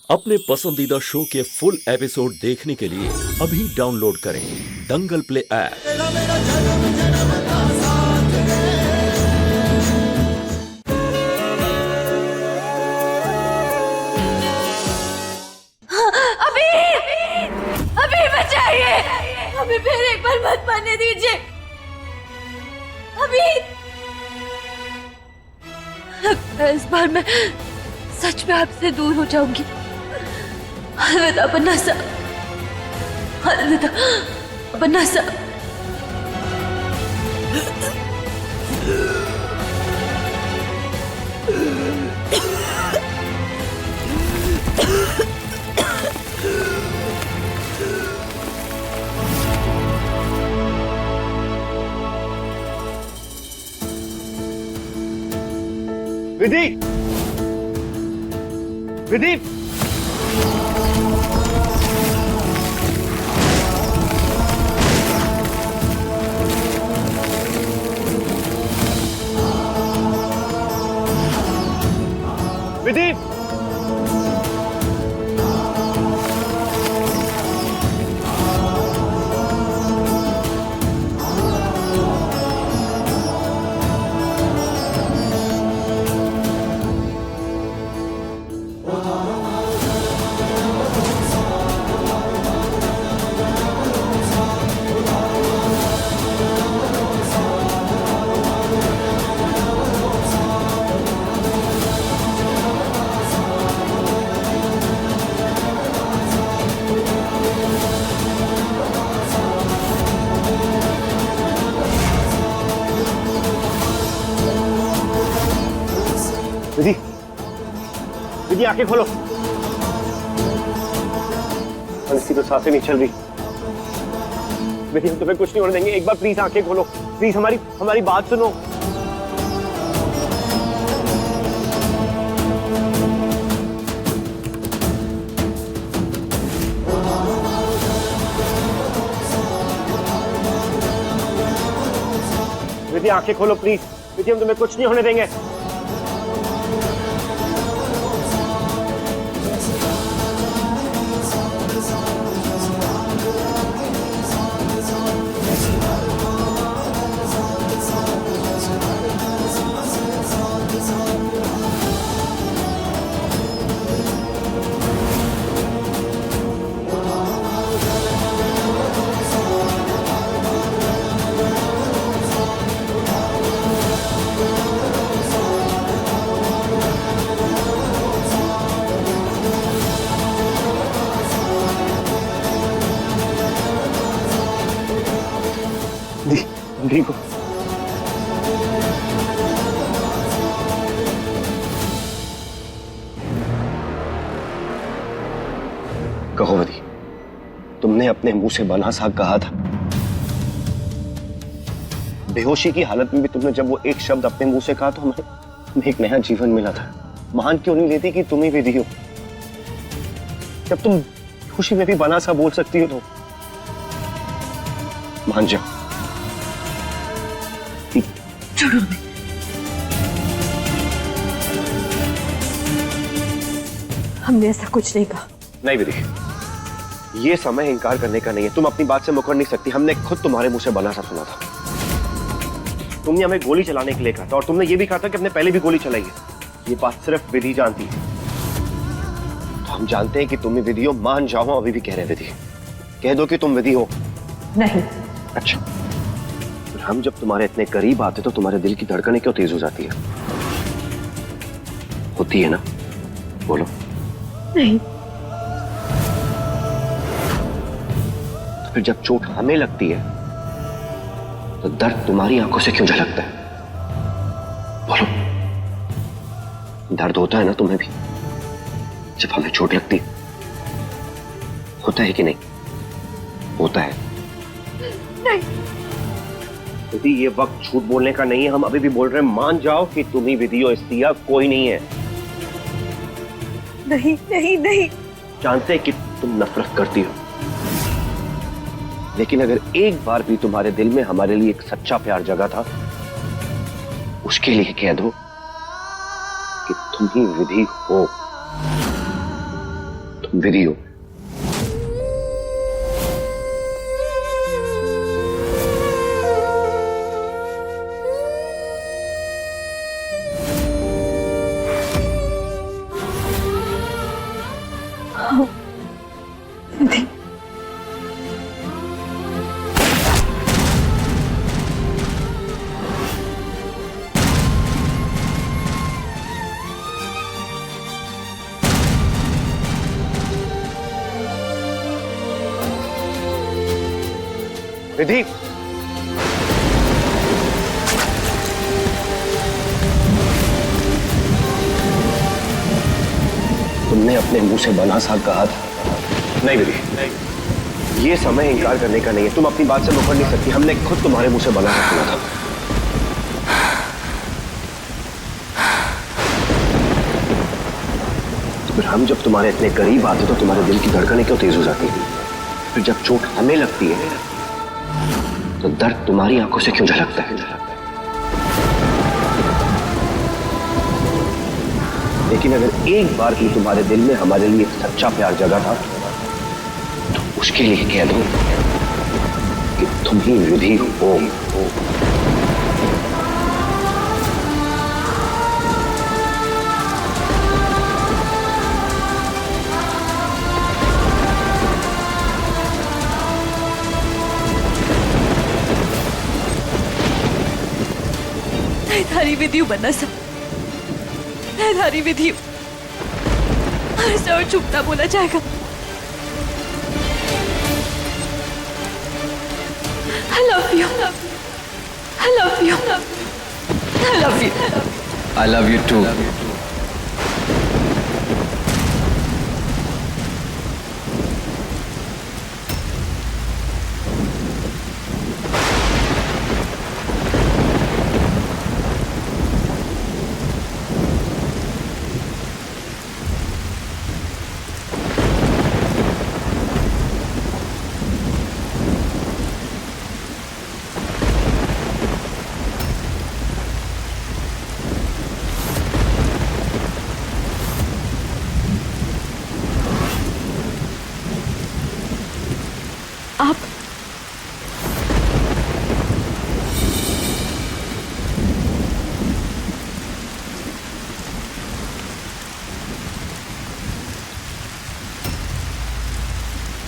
अपने पसंदीदा शो के फुल एपिसोड देखने के लिए अभी डाउनलोड करें दंगल प्ले ऐप। अभी अभी बचाइए, अभी फिर एक बार मत मरने दीजिए। अभी लगता है इस बार मैं सच में आपसे दूर हो जाऊंगी। अलविदा बन्ना साहब, अलविदा बन्ना साहब। विधि, विधि, विधि, विधि, विधि आंखें खोलो। इसकी तो सांसें नहीं चल रही। विधि हम तुम्हें कुछ नहीं होने देंगे, एक बार प्लीज आंखें खोलो। प्लीज हमारी बात सुनो। विधि आंखें खोलो प्लीज। विधि हम तुम्हें कुछ नहीं होने देंगे। ठीक हो? कहो विधि, तुमने अपने मुंह से बना सा कहा था। बेहोशी की हालत में भी तुमने जब वो एक शब्द अपने मुंह से कहा तो हमें एक नया जीवन मिला था। मान क्यों नहीं लेती कि तुम ही विधि हो? जब तुम खुशी में भी बना सा बोल सकती हो तो मान जाओ। छोड़ो, हमने ऐसा कुछ नहीं कहा। नहीं विधि, ये समय इंकार करने का नहीं है। तुम अपनी बात से मुकर नहीं सकती। हमने खुद तुम्हारे मुंह से बना सा सुना था। तुमने हमें गोली चलाने के लिए कहा था और तुमने ये भी कहा था कि हमने पहले भी गोली चलाई है। ये बात सिर्फ विधि जानती है। तो हम जानते हैं कि तुम ही विधि हो। मान जाओ, अभी भी कह रहे हैं विधि। कह दो कि तुम विधि हो। नहीं। अच्छा, हम जब तुम्हारे इतने करीब आते तो तुम्हारे दिल की धड़कनें क्यों तेज हो जाती है? होती है ना? बोलो। नहीं। तो फिर जब चोट हमें लगती है तो दर्द तुम्हारी आंखों से क्यों झलकता है? बोलो। दर्द होता है ना तुम्हें भी जब हमें चोट लगती है? होता है कि नहीं? होता है। नहीं। विधि, ये वक्त झूठ बोलने का नहीं है। हम अभी भी बोल रहे हैं, मान जाओ कि तुम ही विधि हो, इसलिए कोई नहीं है। नहीं नहीं नहीं। जानते हैं कि तुम नफरत करती हो, लेकिन अगर एक बार भी तुम्हारे दिल में हमारे लिए एक सच्चा प्यार जगा था, उसके लिए कह दो कि तुम ही विधि हो। तुम विधि हो। विधि, तुमने अपने मुंह से बना सा कहा था। नहीं विधि, ये समय इंकार करने का नहीं है। तुम अपनी बात से मुकर नहीं सकती। हमने खुद तुम्हारे मुंह से बना सा सुना था। फिर हम जब तुम्हारे इतने करीब आते तो तुम्हारे दिल की धड़कनें क्यों तेज हो जाती है? फिर जब चोट हमें लगती है तो दर्द तुम्हारी आंखों से क्यों झलकता है? लेकिन अगर एक बार भी तुम्हारे दिल में हमारे लिए सच्चा प्यार जगा था तो उसके लिए कह दो कि तुम ही विधि हो। थारी विधि बनना सब, थारी विधि और चुपता बोला जाएगा। I love you. I love you. I love you. I love you too. आप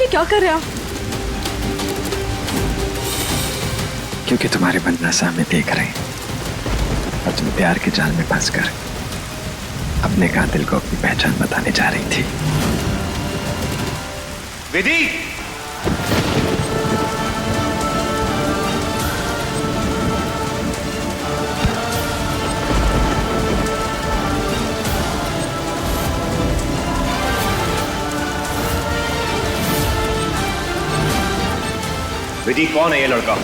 ये क्या कर रहे हो? क्योंकि तुम्हारे बदनसा हमें देख रहे हैं और तुम प्यार के जाल में फंसकर अपने कातिल को अपनी पहचान बताने जा रही थी। विधि, विधि कौन है ये लड़का?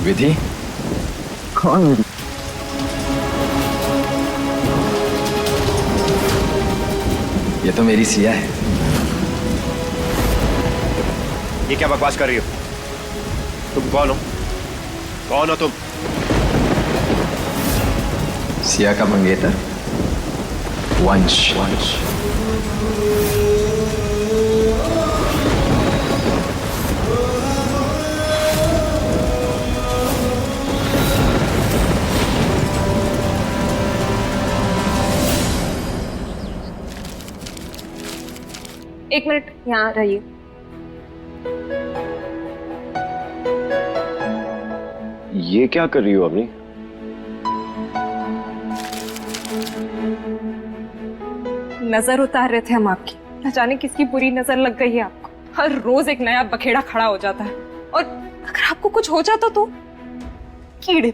विधि? कौन विधि? ये तो मेरी सिया है। ये क्या बकवास कर रही हो? तुम कौन हो? कौन हो तुम? सिया का मंगेतर वंश। एक मिनट यहाँ रहिए। ये क्या कर रही हो अपनी? नजर उतार रहे थे हम आपकी। न जाने किसकी बुरी नजर लग गई है आपको। हर रोज एक नया बखेड़ा खड़ा हो जाता है और अगर आपको कुछ हो जाता तो कीड़े,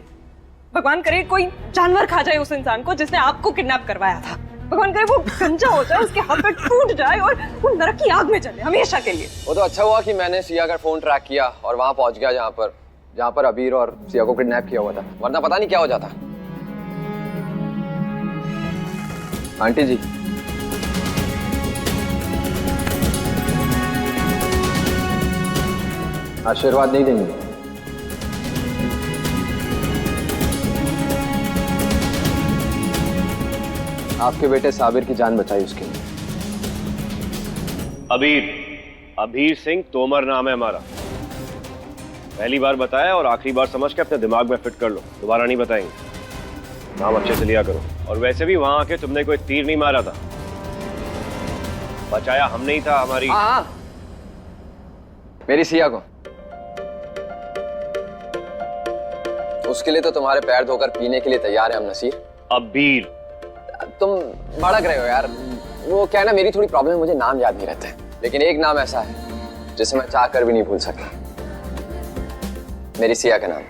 भगवान करे कोई जानवर खा जाए उस इंसान को जिसने आपको किडनैप करवाया था। भगवान करे वो गंजा हो जाए, उसके हाथ पे टूट जाए और वो नरक की आग में जले हमेशा के लिए। वो तो अच्छा हुआ कि मैंने सिया का फोन ट्रैक किया और वहां पहुंच गया जहां पर अबीर और सिया को किडनैप किया हुआ था, वरना पता नहीं क्या हो जाता। आंटी जी, आशीर्वाद नहीं देंगे? आपके बेटे साबिर की जान बचाई उसके लिए। अबीर सिंह तोमर नाम है हमारा। पहली बार बताया और आखिरी बार समझ के अपने दिमाग में फिट कर लो, दोबारा नहीं बताएंगे। नाम अच्छे से लिया करो। और वैसे भी वहां आके तुमने कोई तीर नहीं मारा था, बचाया हमने ही था। हमारी हाँ, मेरी सिया को। उसके लिए तो तुम्हारे पैर धोकर पीने के लिए तैयार है हम नसीर। अबीर, तुम भड़क रहे हो यार। वो क्या है ना, मेरी थोड़ी प्रॉब्लम है, मुझे नाम याद नहीं रहते। लेकिन एक नाम ऐसा है जिसे मैं चाह कर भी नहीं भूल सकता, मेरी सिया का नाम।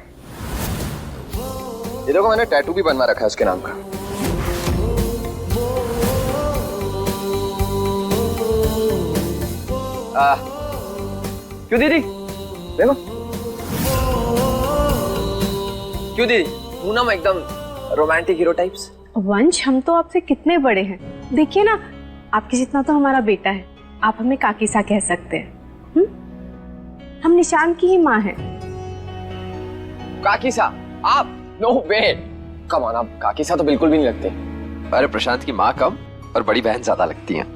ये देखो, मैंने टैटू भी बनवा रखा है उसके नाम का। क्यों दीदी? देखो, क्यों दीदी? पूनम एकदम रोमांटिक हीरो टाइप्स। वंश, हम तो आपसे कितने बड़े हैं, देखिए ना, आपके जितना तो हमारा बेटा है। आप हमें काकीसा कह सकते हैं। हम निशान की ही माँ हैं। काकीसा? आप? नो वे, कम ऑन, आप काकीसा तो बिल्कुल भी नहीं लगते। अरे प्रशांत की माँ कम और बड़ी बहन ज्यादा लगती हैं।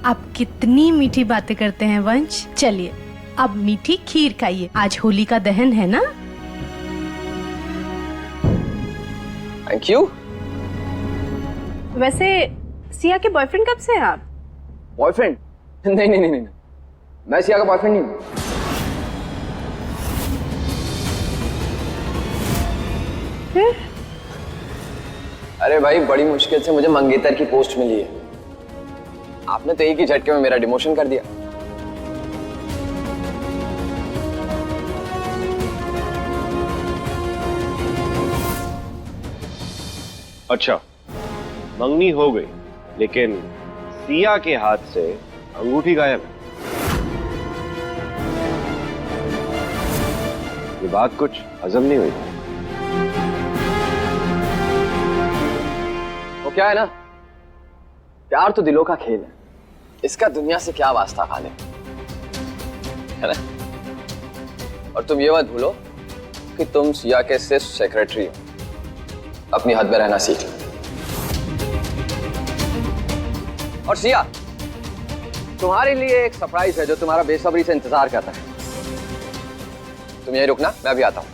आप कितनी मीठी बातें करते हैं वंश। चलिए अब मीठी खीर खाइए, आज होली का दहन है ना। Thank you. वैसे सिया के बॉयफ्रेंड कब से हैं आप? बॉयफ्रेंड? नहीं नहीं नहीं नहीं, मैं सिया का बॉयफ्रेंड नहीं हूँ। अरे भाई, बड़ी मुश्किल से मुझे मंगेतर की पोस्ट मिली है। आपने तो एक ही झटके में मेरा डिमोशन कर दिया। अच्छा, मंगनी हो गई, लेकिन सिया के हाथ से अंगूठी गायब है। ये बात कुछ हजम नहीं हुई। वो क्या है ना, प्यार तो दिलों का खेल है, इसका दुनिया से क्या वास्ता खाने, है ना? और तुम ये मत भूलो कि तुम सिया के सिर्फ सेक्रेटरी हो। अपनी हद में रहना सीख लो। और सिया, तुम्हारे लिए एक सरप्राइज है जो तुम्हारा बेसब्री से इंतजार करता है। तुम यहीं रुकना, मैं अभी आता हूं।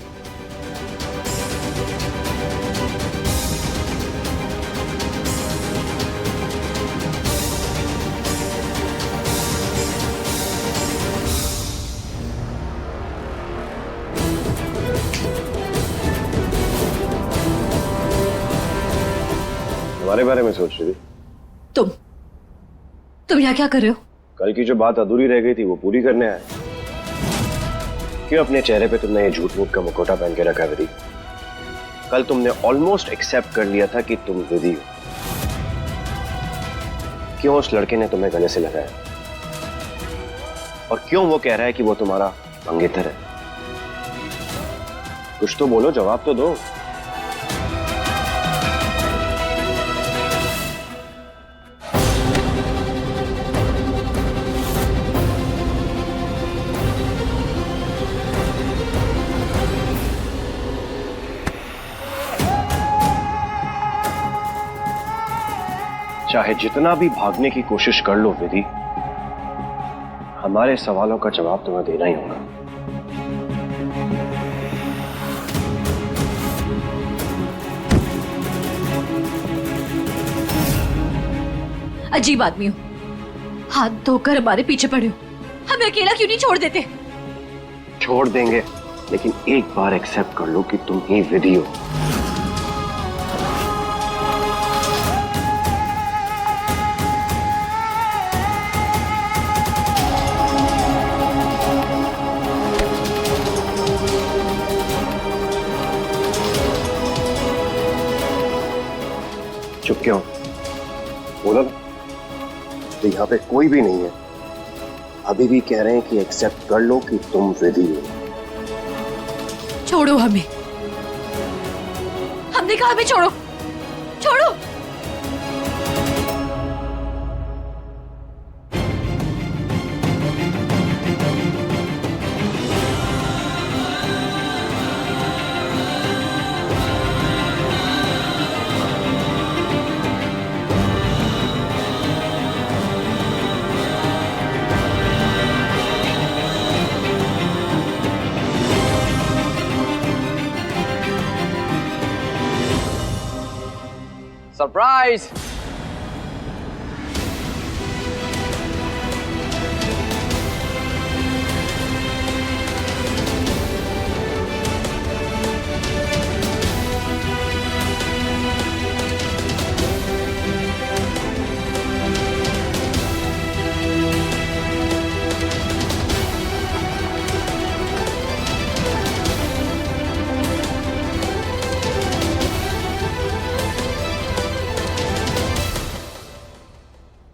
हमारे बारे में सोच रही थी? तुम यहाँ क्या कर रहे हो? कल की जो बात अधूरी रह गई थी वो पूरी करने आए। क्यों अपने चेहरे पे तुमने ये झूठ मूठ का मुखौटा पहन के रखा विधि? कल तुमने ऑलमोस्ट एक्सेप्ट कर लिया था कि तुम विधि हो। क्यों उस लड़के ने तुम्हें गले से लगाया? और क्यों वो कह रहा है कि वो तुम्हारा मंगेतर है? कुछ तो बोलो, जवाब तो दो। चाहे जितना भी भागने की कोशिश कर लो विधि, हमारे सवालों का जवाब तुम्हें देना ही होगा। अजीब आदमी हो, हाथ धोकर हमारे पीछे पड़े हो। हमें अकेला क्यों नहीं छोड़ देते? छोड़ देंगे, लेकिन एक बार एक्सेप्ट कर लो कि तुम ही विधि हो। चुप क्यों? बोलो ना। तो यहाँ पे कोई भी नहीं है, अभी भी कह रहे हैं कि एक्सेप्ट कर लो कि तुम विधि हो। छोड़ो हमें, हमने कहा हमें छोड़ो, छोड़ो। सरप्राइज।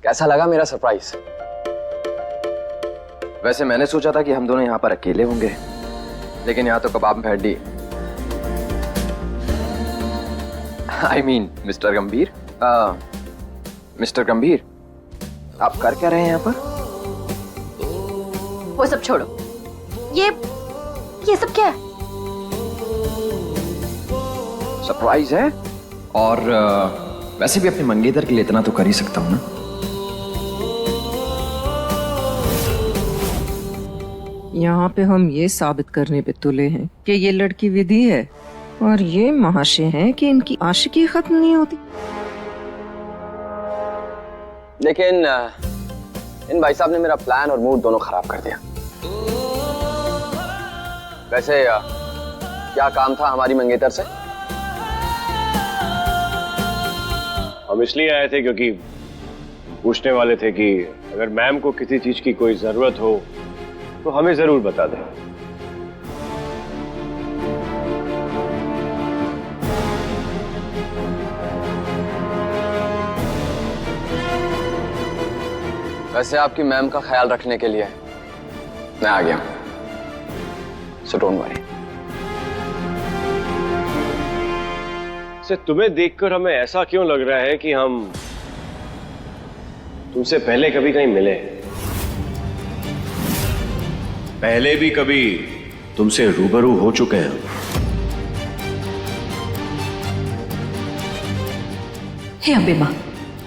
कैसा लगा मेरा सरप्राइज? वैसे मैंने सोचा था कि हम दोनों यहां पर अकेले होंगे, लेकिन यहां तो कबाब हड्डी। आई मीन मिस्टर गंभीर, मिस्टर गंभीर, आप कर क्या रहे हैं यहां पर? वो सब छोड़ो, ये सब क्या है? सरप्राइज है, और वैसे भी अपने मंगेतर के लिए इतना तो कर ही सकता हूं ना। यहाँ पे हम ये साबित करने पे तुले हैं कि ये लड़की विधि है और ये महाशय हैं कि इनकी आशिकी खत्म नहीं होती। लेकिन इन भाई साहब ने मेरा प्लान और मूड दोनों खराब कर दिया। वैसे क्या काम था हमारी मंगेतर से? हम इसलिए आए थे क्योंकि पूछने वाले थे कि अगर मैम को किसी चीज की कोई जरूरत हो तो हमें जरूर बता दें। वैसे आपकी मैम का ख्याल रखने के लिए मैं आ गया, सो डोंट वरी। से तुम्हें देखकर हमें ऐसा क्यों लग रहा है कि हम तुमसे पहले कभी कहीं मिले? पहले भी कभी तुमसे रूबरू हो चुके हैं। हे अम्बे माँ,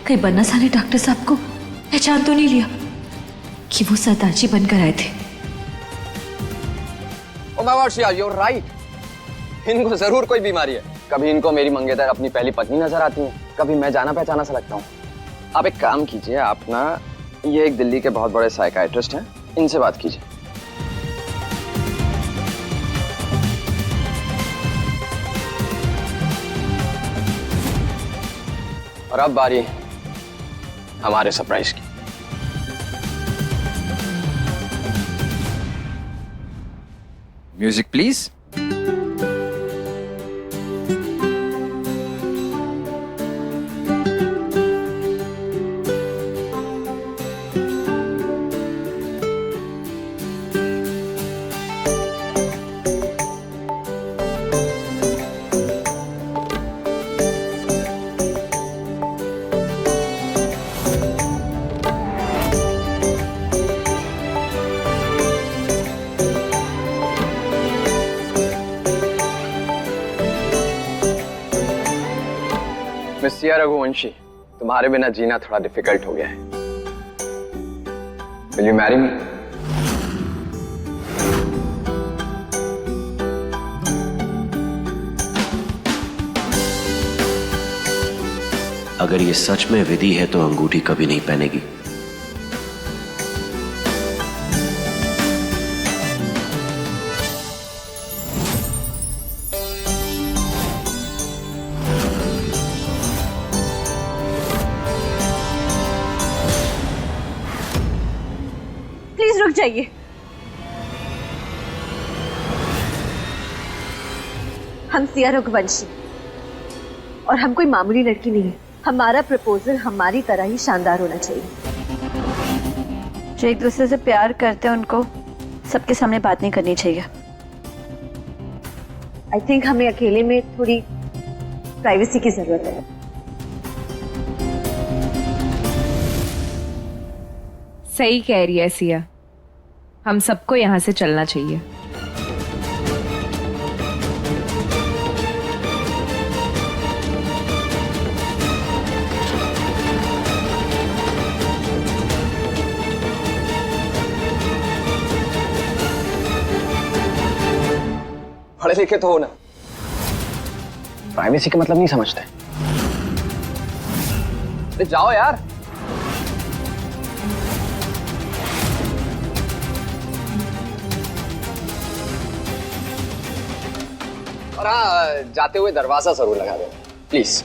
कहीं बन्ना साले डॉक्टर साहब को पहचान तो नहीं लिया कि वो सरदार जी बनकर आए थे? Oh my god, you are right. इनको जरूर कोई बीमारी है। कभी इनको मेरी मंगेतर अपनी पहली पत्नी नजर आती है, कभी मैं जाना पहचाना सा लगता हूँ। आप एक काम कीजिए, आप ना, ये एक दिल्ली के बहुत बड़े साइकाइट्रिस्ट हैं, इनसे बात कीजिए। और अब बारी हमारे सरप्राइज की। Music please. Miss Siya Raghuvanshi, तुम्हारे बिना जीना थोड़ा डिफिकल्ट हो गया है। Will you marry me? अगर ये सच में विधि है तो अंगूठी कभी नहीं पहनेगी। प्लीज रुक जाइए। हम सिया रघुवंशी और हम कोई मामूली लड़की नहीं है। हमारा प्रपोजल हमारी तरह ही शानदार होना चाहिए। जो एक दूसरे से प्यार करते हैं उनको सबके सामने बात नहीं करनी चाहिए। आई थिंक हमें अकेले में थोड़ी प्राइवेसी की जरूरत है। सही कह रही है सिया, हम सबको यहाँ से चलना चाहिए। पढ़े लिखे तो हो ना, प्राइवेसी का मतलब नहीं समझते। अरे जाओ यार। और हाँ, जाते हुए दरवाजा जरूर लगा देना प्लीज।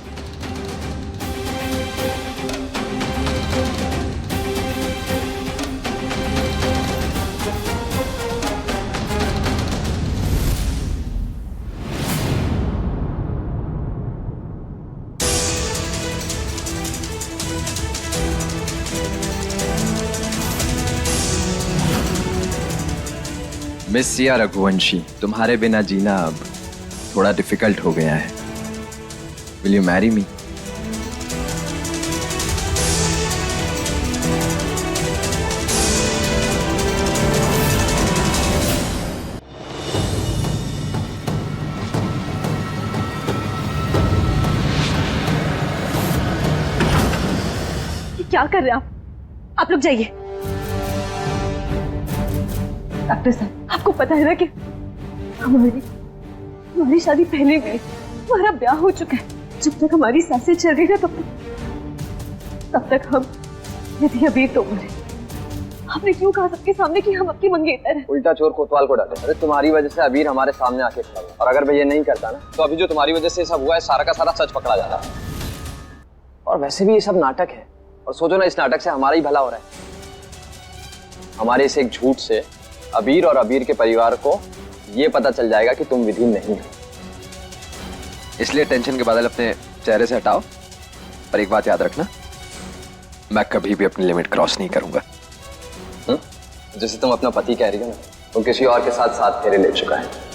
मिस सिया रघुवंशी, तुम्हारे बिना जीना अब थोड़ा डिफिकल्ट हो गया है। Will you marry me? क्या कर रहे हैं आप लोग जाइए। डॉक्टर साहब, आपको पता है ना कि हमारी शादी पहले हुई, हमारा ब्याह हो चुका है। जब तक हमारी सांसें चल रही ना तब तक हम यदि अभी तो मरे। आपने क्यों कहा सबके सामने कि हम आपकी मंगेतर हैं? उल्टा चोर कोतवाल को डाले। अरे तुम्हारी वजह से अबीर हमारे सामने आके खड़ा हुआ, और अगर मैं ये नहीं करता ना तो अभी जो तुम्हारी वजह से सब हुआ है सारा का सारा सच पकड़ा जाता। और वैसे भी ये सब नाटक है, और सोचो ना इस नाटक से हमारा ही भला हो रहा है। हमारे इस एक झूठ से अबीर और अबीर के परिवार को ये पता चल जाएगा कि तुम विधि नहीं हो। इसलिए टेंशन के बादल अपने चेहरे से हटाओ, पर एक बात याद रखना, मैं कभी भी अपनी लिमिट क्रॉस नहीं करूंगा। जैसे तुम अपना पति कह रही हो ना, वो किसी और के साथ 7 फेरे ले चुका है।